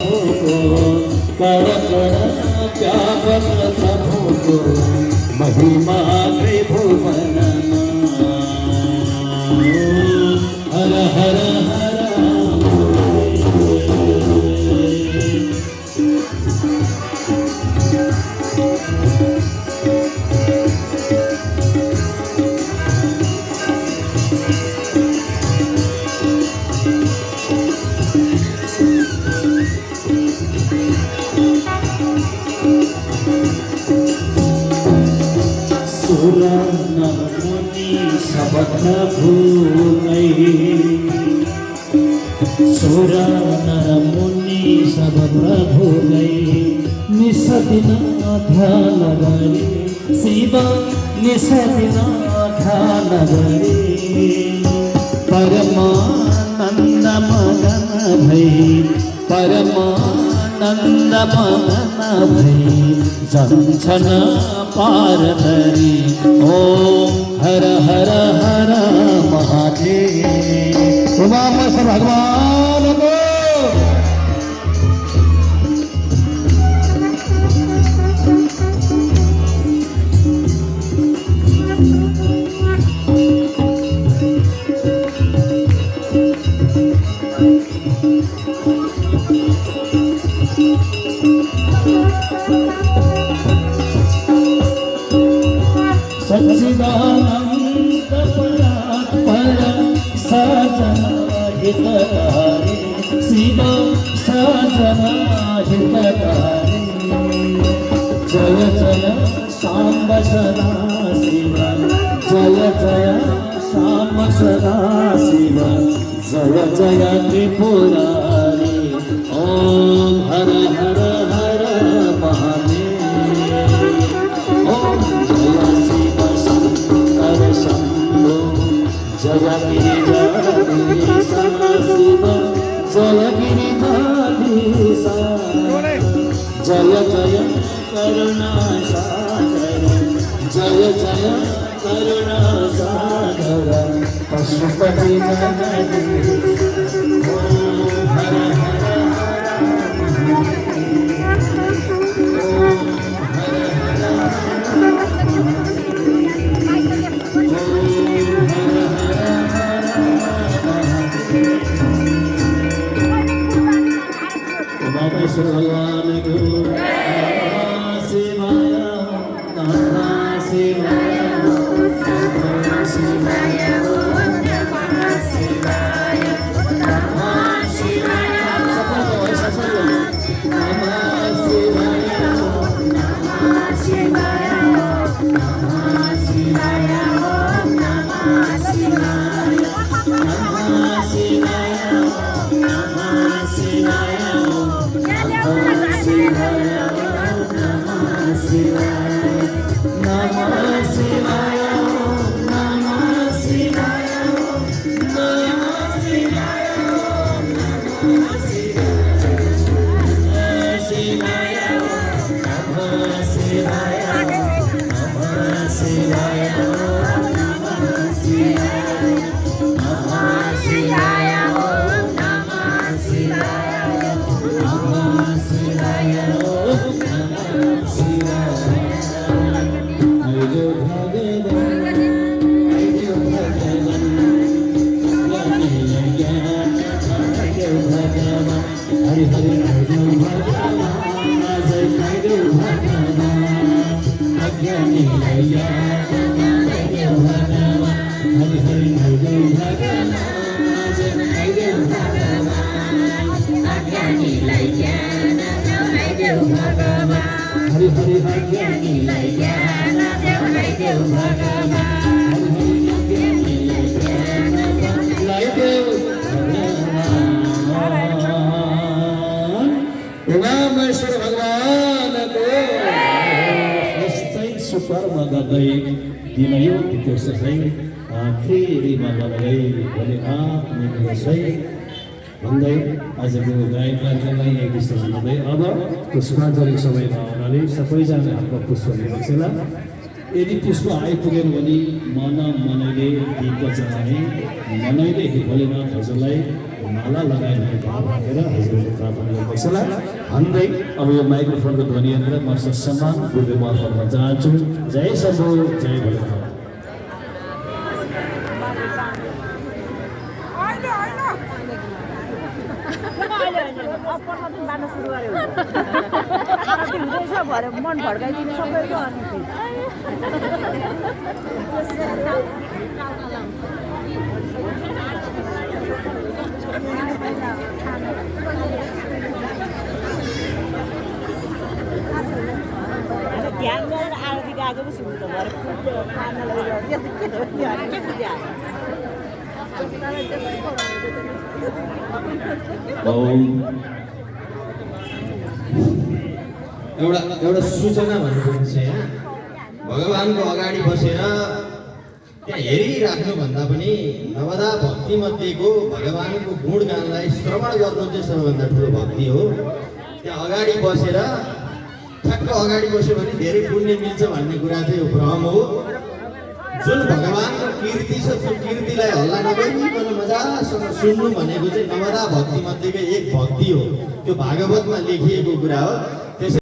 कण कण व्यापक प्रभु को महिमा त्रिभुवन हर हर हर सुर नर मुनि सब प्रभु गए निसदिन ध्यान गरे शिव निसदिन ध्यान गरे परमानंद मगन भई परमानंद मगन भई जंझन पार धरी ओम हर हर हर महादेव उमामस भगवान को सच्चिदानंद परात्पर सजना हितकारी शिव सजना हितकारी जय जय शाम्ब सदा शिव जय जय शाम्ब सदा शिव जय जय त्रिपुरारी ओम हर हर हर महादेव ओम जय शिव शंकर शंभो जय गिरिजाधीश शिव जय गिरिजाधीश जय जय करुणा सागर जय जय करुणा सागर पशुपति जगदीश ओम हर हर भगवान को शिवाय नमः शिवाय नमः शिवाय नमः शिवाय नमः शिवाय नमः शिवाय नमः शिवाय नमः शिवाय नमः शिवाय नमः शिवाय नमः शिवाय नमः शिवाय उमामेश्वर भगवान को यस्तै सुकर्म गर्दै दिनयो त्यो सधैँ फेरिमा लगाई भने आफ्नो सही भन्दै आजको गायन कार्यक्रमलाई एक विश्लेषण गर्दै अब पुष्पाञ्जली समयमा आउनाले सबैजना आफ्नो पुष्प लिनुहोला। यदि पुष्प आइपुगेन भने मनैले दीप जलाए मनैले भोलेनाथ हजुरलाई माला लगाइने भाव राखेर हजुरले प्रार्थना गर्नुहोला भन्दै अब यो माइक्रोफोनको ध्वनि यन्त्र म सम्मान गुरुदेव अर्पण गर्न चाहन्छु। जय शम्भु जय भोलेनाथ। मन भड्काइदिने सबैको ध्यान गरेर आरती गएको पो सुन्नु त भरे एउटा सूचना भनेको चाहिँ यहाँ भगवानको अगाडि बसेर त्यहाँ हेरिराख्नु भन्दा पनि नवदा भक्ति मध्येको भगवानको गुणगानलाई श्रवण गर्नु चाहिँ सबैभन्दा ठुलो भक्ति हो। त्यहाँ अगाडि बसेर ठ्याक्क अगाडि बस्यो भने धेरै पुण्य मिल्छ भन्ने कुरा चाहिँ यो भ्रम हो। जुन भगवानको कीर्ति छ त्यो कीर्तिलाई हल्ला नगरिकन मजासँग सुन्नु भनेको चाहिँ नवदा भक्ति मध्येको एक भक्ति हो। त्यो भागवतमा लेखिएको कुरा हो।